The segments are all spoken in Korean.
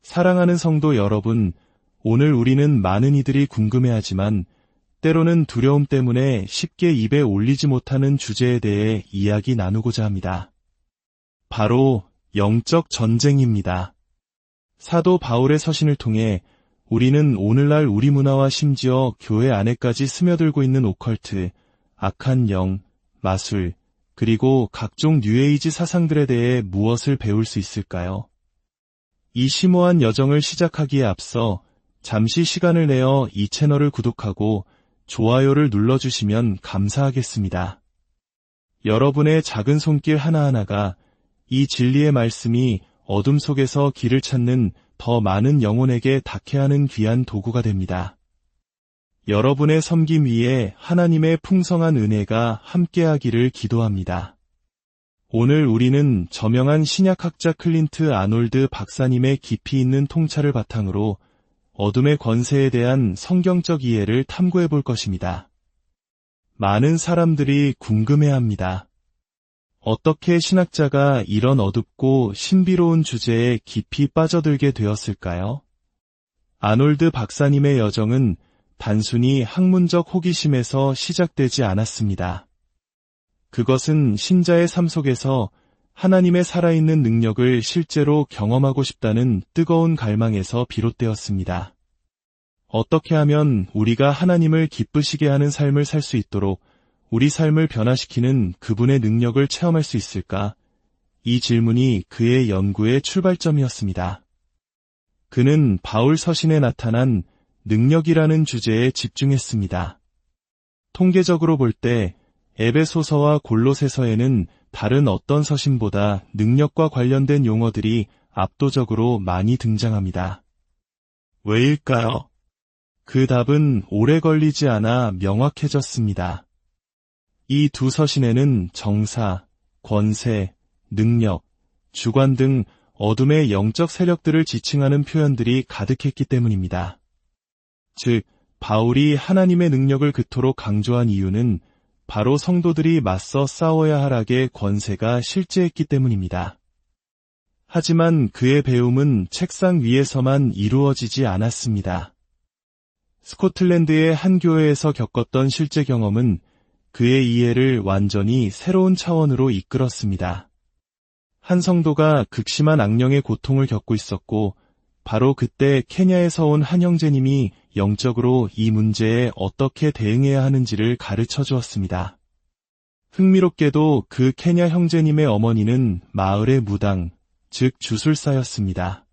사랑하는 성도 여러분, 오늘 우리는 많은 이들이 궁금해하지만 때로는 두려움 때문에 쉽게 입에 올리지 못하는 주제에 대해 이야기 나누고자 합니다. 바로 영적 전쟁입니다. 사도 바울의 서신을 통해 우리는 오늘날 우리 문화와 심지어 교회 안에까지 스며들고 있는 오컬트, 악한 영, 마술, 그리고 각종 뉴에이지 사상들에 대해 무엇을 배울 수 있을까요? 이 심오한 여정을 시작하기에 앞서 잠시 시간을 내어 이 채널을 구독하고 좋아요를 눌러주시면 감사하겠습니다. 여러분의 작은 손길 하나하나가 이 진리의 말씀이 어둠 속에서 길을 찾는 더 많은 영혼에게 닿게 하는 귀한 도구가 됩니다. 여러분의 섬김 위에 하나님의 풍성한 은혜가 함께하기를 기도합니다. 오늘 우리는 저명한 신약학자 클린트 아놀드 박사님의 깊이 있는 통찰을 바탕으로 어둠의 권세에 대한 성경적 이해를 탐구해 볼 것입니다. 많은 사람들이 궁금해합니다. 어떻게 신학자가 이런 어둡고 신비로운 주제에 깊이 빠져들게 되었을까요? 아놀드 박사님의 여정은 단순히 학문적 호기심에서 시작되지 않았습니다. 그것은 신자의 삶 속에서 하나님의 살아있는 능력을 실제로 경험하고 싶다는 뜨거운 갈망에서 비롯되었습니다. 어떻게 하면 우리가 하나님을 기쁘시게 하는 삶을 살 수 있도록 우리 삶을 변화시키는 그분의 능력을 체험할 수 있을까? 이 질문이 그의 연구의 출발점이었습니다. 그는 바울 서신에 나타난 능력이라는 주제에 집중했습니다. 통계적으로 볼 때 에베소서와 골로새서에는 다른 어떤 서신보다 능력과 관련된 용어들이 압도적으로 많이 등장합니다. 왜일까요? 그 답은 오래 걸리지 않아 명확해졌습니다. 이 두 서신에는 정사, 권세, 능력, 주관 등 어둠의 영적 세력들을 지칭하는 표현들이 가득했기 때문입니다. 즉, 바울이 하나님의 능력을 그토록 강조한 이유는 바로 성도들이 맞서 싸워야 할 악의 권세가 실제했기 때문입니다. 하지만 그의 배움은 책상 위에서만 이루어지지 않았습니다. 스코틀랜드의 한 교회에서 겪었던 실제 경험은 그의 이해를 완전히 새로운 차원으로 이끌었습니다. 한 성도가 극심한 악령의 고통을 겪고 있었고 바로 그때 케냐에서 온 한 형제님이 영적으로 이 문제에 어떻게 대응해야 하는지를 가르쳐 주었습니다. 흥미롭게도 그 케냐 형제님의 어머니는 마을의 무당, 즉 주술사였습니다.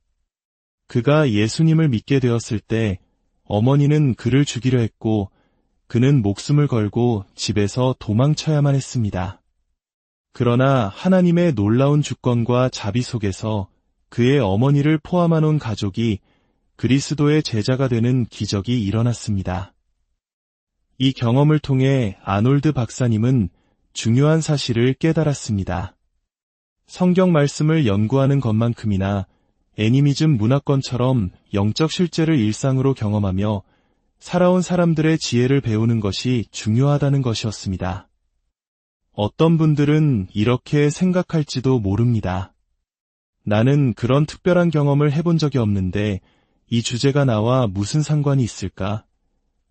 그가 예수님을 믿게 되었을 때 어머니는 그를 죽이려 했고 그는 목숨을 걸고 집에서 도망쳐야만 했습니다. 그러나 하나님의 놀라운 주권과 자비 속에서 그의 어머니를 포함한 온 가족이 그리스도의 제자가 되는 기적이 일어났습니다. 이 경험을 통해 아놀드 박사님은 중요한 사실을 깨달았습니다. 성경 말씀을 연구하는 것만큼이나 애니미즘 문화권처럼 영적 실제를 일상으로 경험하며 살아온 사람들의 지혜를 배우는 것이 중요하다는 것이었습니다. 어떤 분들은 이렇게 생각할지도 모릅니다. 나는 그런 특별한 경험을 해본 적이 없는데 이 주제가 나와 무슨 상관이 있을까?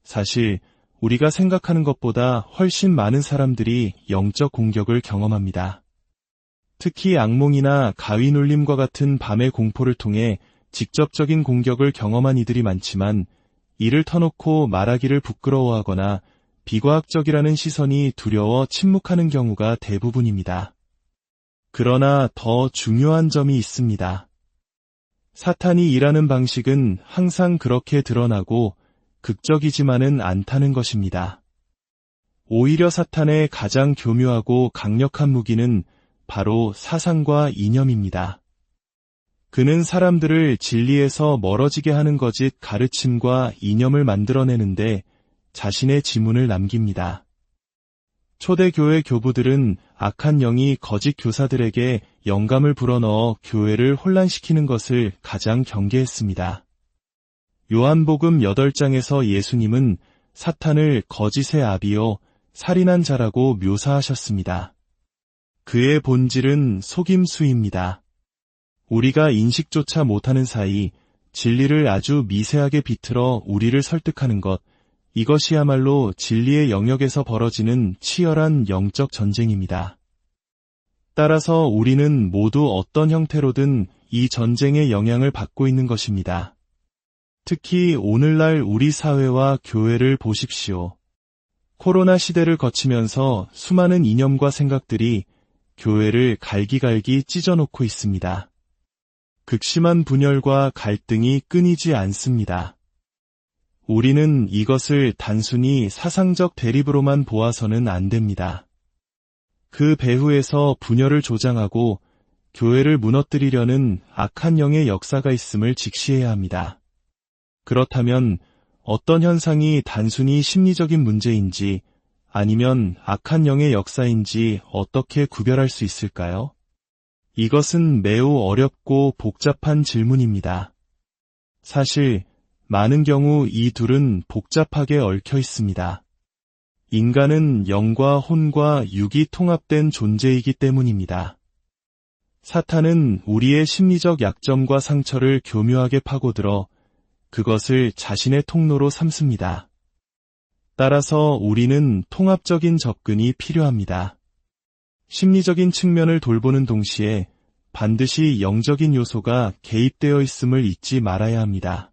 사실 우리가 생각하는 것보다 훨씬 많은 사람들이 영적 공격을 경험합니다. 특히 악몽이나 가위 눌림과 같은 밤의 공포를 통해 직접적인 공격을 경험한 이들이 많지만 이를 터놓고 말하기를 부끄러워하거나 비과학적이라는 시선이 두려워 침묵하는 경우가 대부분입니다. 그러나 더 중요한 점이 있습니다. 사탄이 일하는 방식은 항상 그렇게 드러나고 극적이지만은 않다는 것입니다. 오히려 사탄의 가장 교묘하고 강력한 무기는 바로 사상과 이념입니다. 그는 사람들을 진리에서 멀어지게 하는 거짓 가르침과 이념을 만들어내는데 자신의 지문을 남깁니다. 초대교회 교부들은 악한 영이 거짓 교사들에게 영감을 불어넣어 교회를 혼란시키는 것을 가장 경계했습니다. 요한복음 8장에서 예수님은 사탄을 거짓의 아비요 살인한 자라고 묘사하셨습니다. 그의 본질은 속임수입니다. 우리가 인식조차 못하는 사이 진리를 아주 미세하게 비틀어 우리를 설득하는 것, 이것이야말로 진리의 영역에서 벌어지는 치열한 영적 전쟁입니다. 따라서 우리는 모두 어떤 형태로든 이 전쟁의 영향을 받고 있는 것입니다. 특히 오늘날 우리 사회와 교회를 보십시오. 코로나 시대를 거치면서 수많은 이념과 생각들이 교회를 갈기갈기 찢어놓고 있습니다. 극심한 분열과 갈등이 끊이지 않습니다. 우리는 이것을 단순히 사상적 대립으로만 보아서는 안 됩니다. 그 배후에서 분열을 조장하고 교회를 무너뜨리려는 악한 영의 역사가 있음을 직시해야 합니다. 그렇다면 어떤 현상이 단순히 심리적인 문제인지 아니면 악한 영의 역사인지 어떻게 구별할 수 있을까요? 이것은 매우 어렵고 복잡한 질문입니다. 사실 많은 경우 이 둘은 복잡하게 얽혀 있습니다. 인간은 영과 혼과 육이 통합된 존재이기 때문입니다. 사탄은 우리의 심리적 약점과 상처를 교묘하게 파고들어 그것을 자신의 통로로 삼습니다. 따라서 우리는 통합적인 접근이 필요합니다. 심리적인 측면을 돌보는 동시에 반드시 영적인 요소가 개입되어 있음을 잊지 말아야 합니다.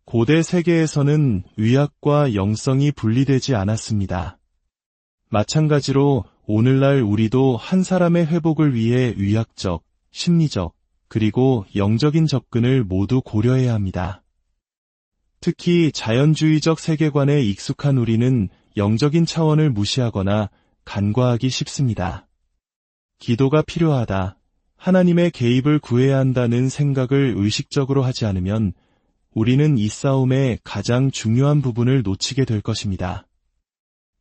고대 세계에서는 의학과 영성이 분리되지 않았습니다. 마찬가지로 오늘날 우리도 한 사람의 회복을 위해 의학적, 심리적, 그리고 영적인 접근을 모두 고려해야 합니다. 특히 자연주의적 세계관에 익숙한 우리는 영적인 차원을 무시하거나 간과하기 쉽습니다. 기도가 필요하다, 하나님의 개입을 구해야 한다는 생각을 의식적으로 하지 않으면 우리는 이 싸움의 가장 중요한 부분을 놓치게 될 것입니다.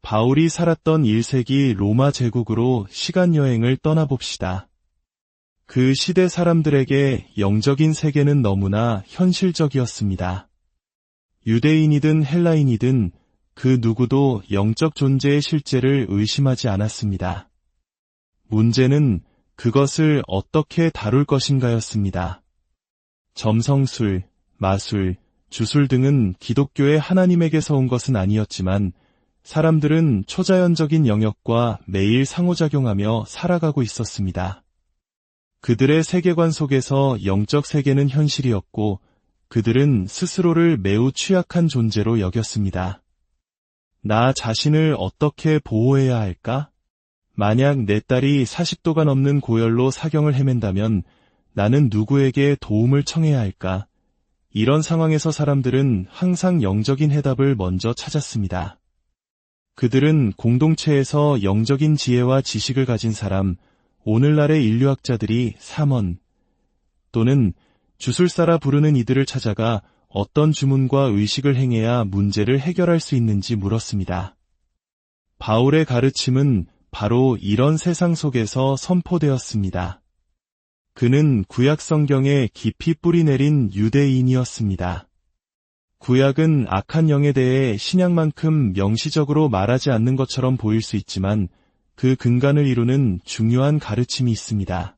바울이 살았던 1세기 로마 제국으로 시간여행을 떠나봅시다. 그 시대 사람들에게 영적인 세계는 너무나 현실적이었습니다. 유대인이든 헬라인이든 그 누구도 영적 존재의 실제를 의심하지 않았습니다. 문제는 그것을 어떻게 다룰 것인가였습니다. 점성술, 마술, 주술 등은 기독교의 하나님에게서 온 것은 아니었지만 사람들은 초자연적인 영역과 매일 상호작용하며 살아가고 있었습니다. 그들의 세계관 속에서 영적 세계는 현실이었고 그들은 스스로를 매우 취약한 존재로 여겼습니다. 나 자신을 어떻게 보호해야 할까? 만약 내 딸이 40도가 넘는 고열로 사경을 헤맨다면 나는 누구에게 도움을 청해야 할까? 이런 상황에서 사람들은 항상 영적인 해답을 먼저 찾았습니다. 그들은 공동체에서 영적인 지혜와 지식을 가진 사람, 오늘날의 인류학자들이 사먼 또는 주술사라 부르는 이들을 찾아가 어떤 주문과 의식을 행해야 문제를 해결할 수 있는지 물었습니다. 바울의 가르침은 바로 이런 세상 속에서 선포되었습니다. 그는 구약 성경에 깊이 뿌리내린 유대인이었습니다. 구약은 악한 영에 대해 신약만큼 명시적으로 말하지 않는 것처럼 보일 수 있지만 그 근간을 이루는 중요한 가르침이 있습니다.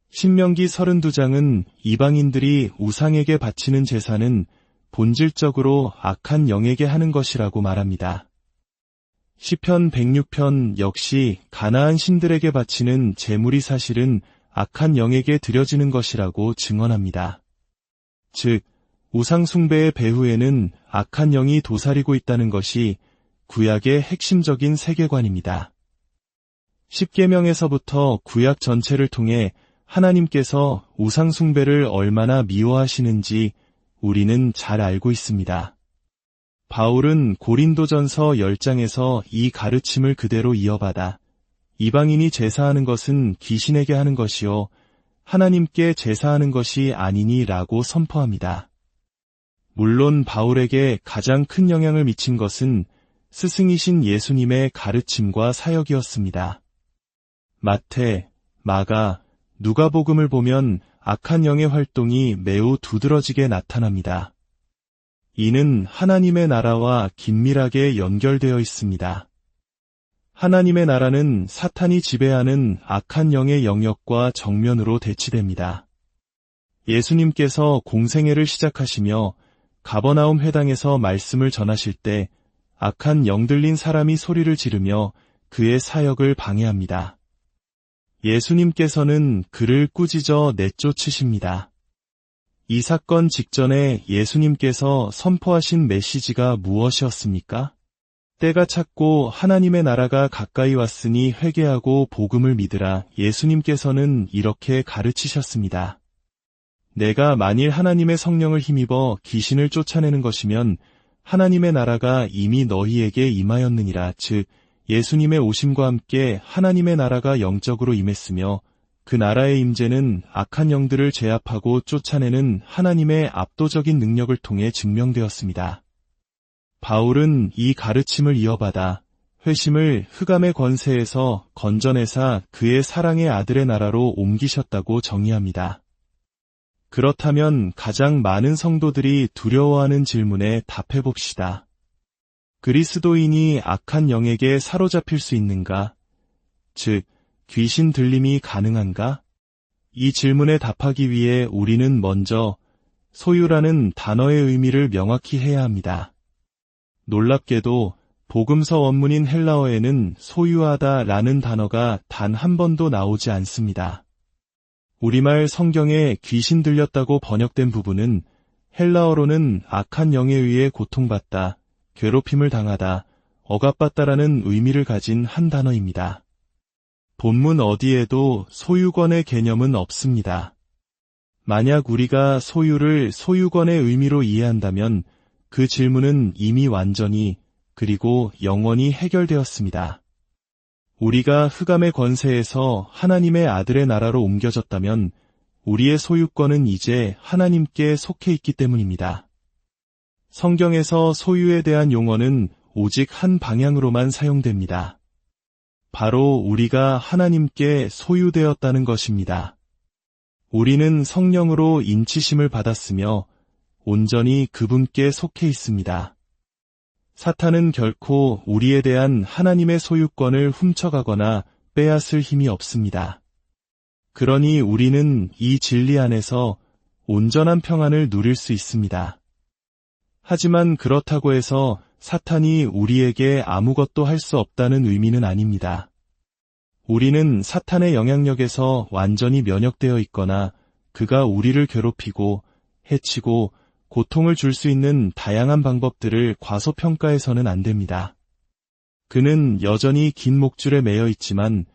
신명기 32장은 이방인들이 우상에게 바치는 제사는 본질적으로 악한 영에게 하는 것이라고 말합니다. 시편 106편 역시 가나안 신들에게 바치는 제물이 사실은 악한 영에게 드려지는 것이라고 증언합니다. 즉, 우상 숭배의 배후에는 악한 영이 도사리고 있다는 것이 구약의 핵심적인 세계관입니다. 십계명에서부터 구약 전체를 통해 하나님께서 우상 숭배를 얼마나 미워하시는지 우리는 잘 알고 있습니다. 바울은 고린도전서 10장에서 이 가르침을 그대로 이어받아 이방인이 제사하는 것은 귀신에게 하는 것이요 하나님께 제사하는 것이 아니니라고 선포합니다. 물론 바울에게 가장 큰 영향을 미친 것은 스승이신 예수님의 가르침과 사역이었습니다. 마태, 마가, 누가복음을 보면 악한 영의 활동이 매우 두드러지게 나타납니다. 이는 하나님의 나라와 긴밀하게 연결되어 있습니다. 하나님의 나라는 사탄이 지배하는 악한 영의 영역과 정면으로 대치됩니다. 예수님께서 공생애를 시작하시며 가버나움 회당에서 말씀을 전하실 때 악한 영들린 사람이 소리를 지르며 그의 사역을 방해합니다. 예수님께서는 그를 꾸짖어 내쫓으십니다. 이 사건 직전에 예수님께서 선포하신 메시지가 무엇이었습니까? 때가 찼고 하나님의 나라가 가까이 왔으니 회개하고 복음을 믿으라. 예수님께서는 이렇게 가르치셨습니다. 내가 만일 하나님의 성령을 힘입어 귀신을 쫓아내는 것이면 하나님의 나라가 이미 너희에게 임하였느니라. 즉 예수님의 오심과 함께 하나님의 나라가 영적으로 임했으며 그 나라의 임재는 악한 영들을 제압하고 쫓아내는 하나님의 압도적인 능력을 통해 증명되었습니다. 바울은 이 가르침을 이어받아 회심을 흑암의 권세에서 건져내사 그의 사랑의 아들의 나라로 옮기셨다고 정의합니다. 그렇다면 가장 많은 성도들이 두려워하는 질문에 답해봅시다. 그리스도인이 악한 영에게 사로잡힐 수 있는가? 즉, 귀신 들림이 가능한가? 이 질문에 답하기 위해 우리는 먼저 소유라는 단어의 의미를 명확히 해야 합니다. 놀랍게도 복음서 원문인 헬라어에는 소유하다라는 단어가 단 한 번도 나오지 않습니다. 우리말 성경에 귀신 들렸다고 번역된 부분은 헬라어로는 악한 영에 의해 고통받다, 괴롭힘을 당하다, 억압받다라는 의미를 가진 한 단어입니다. 본문 어디에도 소유권의 개념은 없습니다. 만약 우리가 소유를 소유권의 의미로 이해한다면 그 질문은 이미 완전히 그리고 영원히 해결되었습니다. 우리가 흑암의 권세에서 하나님의 아들의 나라로 옮겨졌다면 우리의 소유권은 이제 하나님께 속해 있기 때문입니다. 성경에서 소유에 대한 용어는 오직 한 방향으로만 사용됩니다. 바로 우리가 하나님께 소유되었다는 것입니다. 우리는 성령으로 인치심을 받았으며 온전히 그분께 속해 있습니다. 사탄은 결코 우리에 대한 하나님의 소유권을 훔쳐가거나 빼앗을 힘이 없습니다. 그러니 우리는 이 진리 안에서 온전한 평안을 누릴 수 있습니다. 하지만 그렇다고 해서 사탄이 우리에게 아무것도 할 수 없다는 의미는 아닙니다. 우리는 사탄의 영향력에서 완전히 면역되어 있거나 그가 우리를 괴롭히고 해치고 고통을 줄 수 있는 다양한 방법들을 과소평가해서는 안 됩니다. 그는 여전히 긴 목줄에 매여 있지만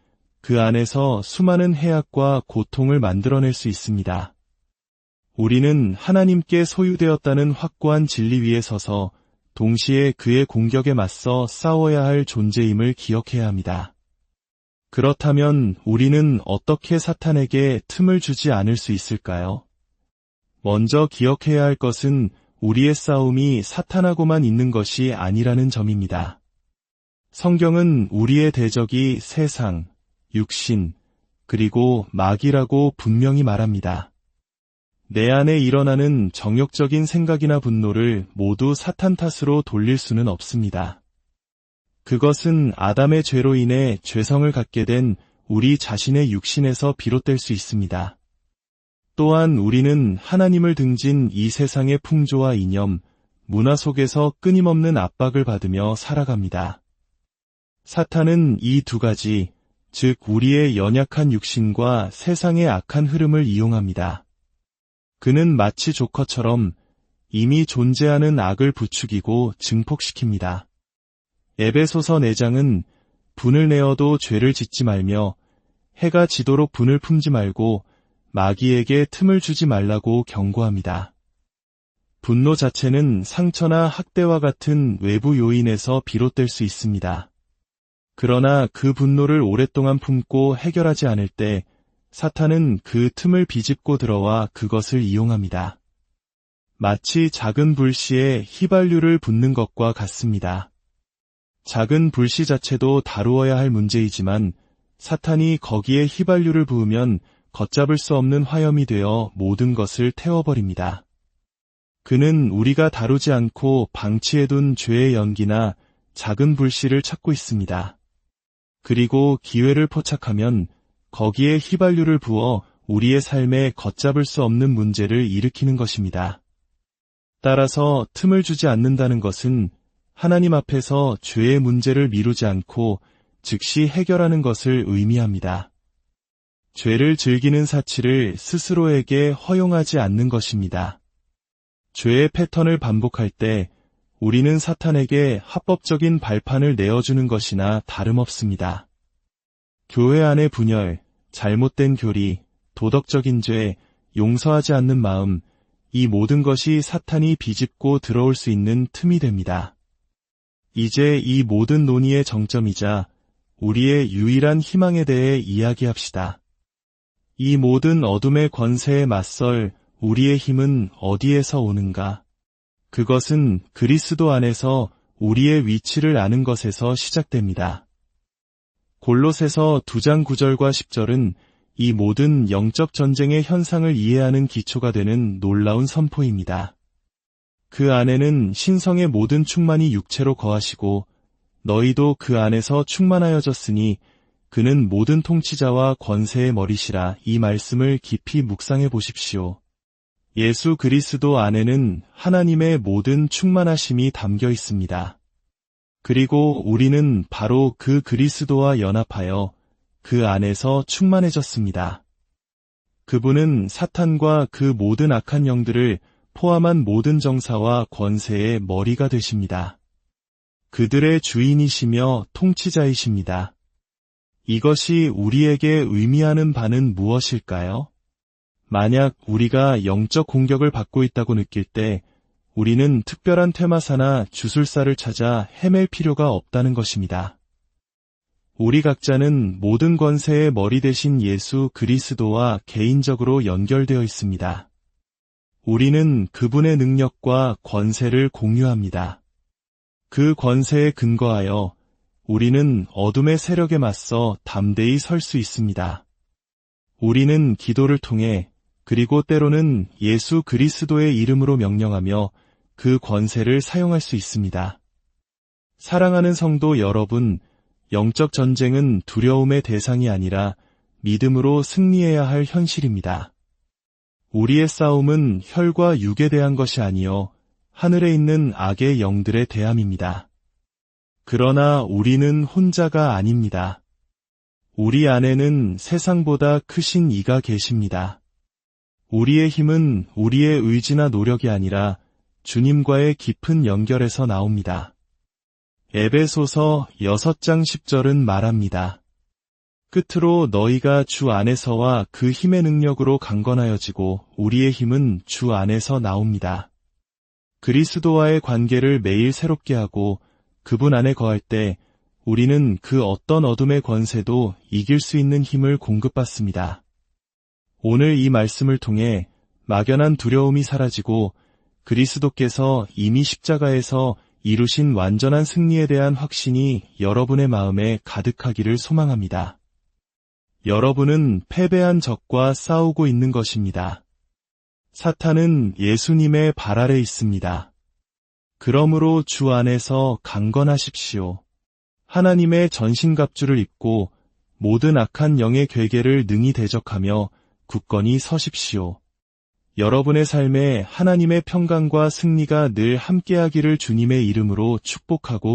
그 안에서 수많은 해악과 고통을 만들어낼 수 있습니다. 우리는 하나님께 소유되었다는 확고한 진리 위에 서서 동시에 그의 공격에 맞서 싸워야 할 존재임을 기억해야 합니다. 그렇다면 우리는 어떻게 사탄에게 틈을 주지 않을 수 있을까요? 먼저 기억해야 할 것은 우리의 싸움이 사탄하고만 있는 것이 아니라는 점입니다. 성경은 우리의 대적이 세상, 육신, 그리고 마귀라고 분명히 말합니다. 내 안에 일어나는 정욕적인 생각이나 분노를 모두 사탄 탓으로 돌릴 수는 없습니다. 그것은 아담의 죄로 인해 죄성을 갖게 된 우리 자신의 육신에서 비롯될 수 있습니다. 또한 우리는 하나님을 등진 이 세상의 풍조와 이념, 문화 속에서 끊임없는 압박을 받으며 살아갑니다. 사탄은 이 두 가지, 즉 우리의 연약한 육신과 세상의 악한 흐름을 이용합니다. 그는 마치 조커처럼 이미 존재하는 악을 부추기고 증폭시킵니다. 에베소서 4장은 분을 내어도 죄를 짓지 말며 해가 지도록 분을 품지 말고 마귀에게 틈을 주지 말라고 경고합니다. 분노 자체는 상처나 학대와 같은 외부 요인에서 비롯될 수 있습니다. 그러나 그 분노를 오랫동안 품고 해결하지 않을 때 사탄은 그 틈을 비집고 들어와 그것을 이용합니다. 마치 작은 불씨에 휘발유를 붓는 것과 같습니다. 작은 불씨 자체도 다루어야 할 문제이지만 사탄이 거기에 휘발유를 부으면 걷잡을 수 없는 화염이 되어 모든 것을 태워버립니다. 그는 우리가 다루지 않고 방치해둔 죄의 연기나 작은 불씨를 찾고 있습니다. 그리고 기회를 포착하면 거기에 휘발유를 부어 우리의 삶에 걷잡을 수 없는 문제를 일으키는 것입니다. 따라서 틈을 주지 않는다는 것은 하나님 앞에서 죄의 문제를 미루지 않고 즉시 해결하는 것을 의미합니다. 죄를 즐기는 사치를 스스로에게 허용하지 않는 것입니다. 죄의 패턴을 반복할 때 우리는 사탄에게 합법적인 발판을 내어주는 것이나 다름없습니다. 교회 안의 분열, 잘못된 교리, 도덕적인 죄, 용서하지 않는 마음, 이 모든 것이 사탄이 비집고 들어올 수 있는 틈이 됩니다. 이제 이 모든 논의의 정점이자 우리의 유일한 희망에 대해 이야기합시다. 이 모든 어둠의 권세에 맞설 우리의 힘은 어디에서 오는가? 그것은 그리스도 안에서 우리의 위치를 아는 것에서 시작됩니다. 골로새서 2장 9절과 10절은 이 모든 영적 전쟁의 현상을 이해하는 기초가 되는 놀라운 선포입니다. 그 안에는 신성의 모든 충만이 육체로 거하시고 너희도 그 안에서 충만하여졌으니 그는 모든 통치자와 권세의 머리시라. 이 말씀을 깊이 묵상해 보십시오. 예수 그리스도 안에는 하나님의 모든 충만하심이 담겨 있습니다. 그리고 우리는 바로 그 그리스도와 연합하여 그 안에서 충만해졌습니다. 그분은 사탄과 그 모든 악한 영들을 포함한 모든 정사와 권세의 머리가 되십니다. 그들의 주인이시며 통치자이십니다. 이것이 우리에게 의미하는 바는 무엇일까요? 만약 우리가 영적 공격을 받고 있다고 느낄 때 우리는 특별한 퇴마사나 주술사를 찾아 헤맬 필요가 없다는 것입니다. 우리 각자는 모든 권세의 머리 대신 예수 그리스도와 개인적으로 연결되어 있습니다. 우리는 그분의 능력과 권세를 공유합니다. 그 권세에 근거하여 우리는 어둠의 세력에 맞서 담대히 설 수 있습니다. 우리는 기도를 통해 그리고 때로는 예수 그리스도의 이름으로 명령하며 그 권세를 사용할 수 있습니다. 사랑하는 성도 여러분, 영적 전쟁은 두려움의 대상이 아니라 믿음으로 승리해야 할 현실입니다. 우리의 싸움은 혈과 육에 대한 것이 아니요 하늘에 있는 악의 영들에 대함입니다. 그러나 우리는 혼자가 아닙니다. 우리 안에는 세상보다 크신 이가 계십니다. 우리의 힘은 우리의 의지나 노력이 아니라 주님과의 깊은 연결에서 나옵니다. 에베소서 6장 10절은 말합니다. 끝으로 너희가 주 안에서와 그 힘의 능력으로 강건하여지고 우리의 힘은 주 안에서 나옵니다. 그리스도와의 관계를 매일 새롭게 하고 그분 안에 거할 때 우리는 그 어떤 어둠의 권세도 이길 수 있는 힘을 공급받습니다. 오늘 이 말씀을 통해 막연한 두려움이 사라지고 그리스도께서 이미 십자가에서 이루신 완전한 승리에 대한 확신이 여러분의 마음에 가득하기를 소망합니다. 여러분은 패배한 적과 싸우고 있는 것입니다. 사탄은 예수님의 발 아래 있습니다. 그러므로 주 안에서 강건하십시오. 하나님의 전신갑주를 입고 모든 악한 영의 괴계를 능히 대적하며 굳건히 서십시오. 여러분의 삶에 하나님의 평강과 승리가 늘 함께하기를 주님의 이름으로 축복하고